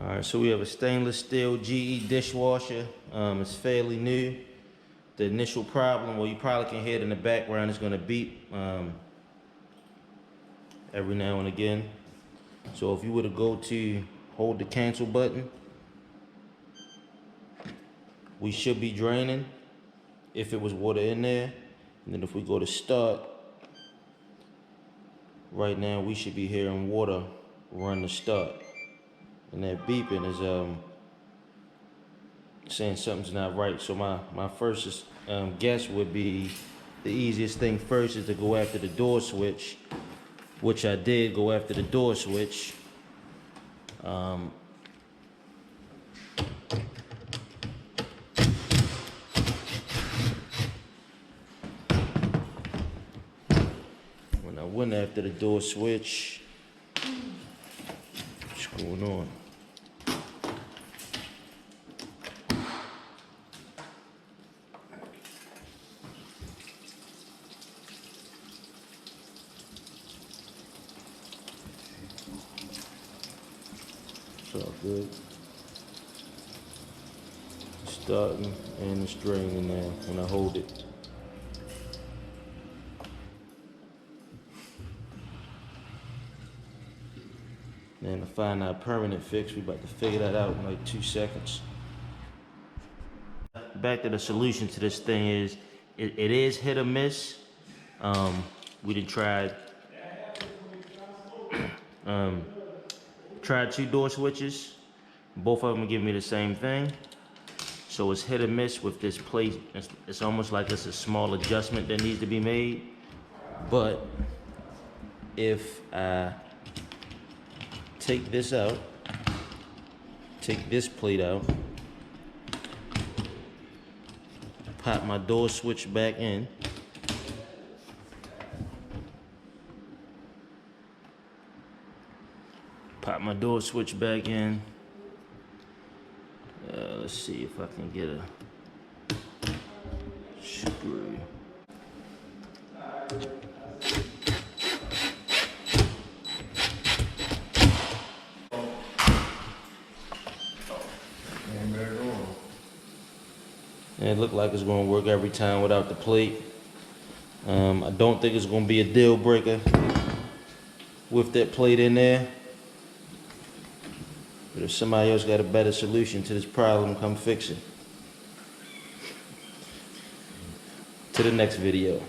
Alright, so we have a stainless steel GE dishwasher. It's fairly new. The initial problem, well, you probably can hear it in the background, it's going to beep every now and again. So if you were to go to hold the cancel button, we should be draining if it was water in there. And then if we go to start, right now we should be hearing water run to start. And that beeping is saying something's not right. So my first guess would be the easiest thing first is to go after the door switch, which I did go after the door switch. When I went after the door switch, what's going on? It's all good. Starting and it's draining now when I hold it. And to find our permanent fix, we about to figure that out in like 2 seconds. Back to the solution to this thing is, it is hit or miss. We done tried 2 door switches. Both of them give me the same thing. So it's hit or miss with this plate. It's almost like it's a small adjustment that needs to be made. But if I take this out, take this plate out, pop my door switch back in, pop my door switch back in. Let's see if I can get a screw. And it looked like it's going to work every time without the plate. I don't think it's going to be a deal breaker with that plate in there. But if somebody else got a better solution to this problem, come fix it. To the next video.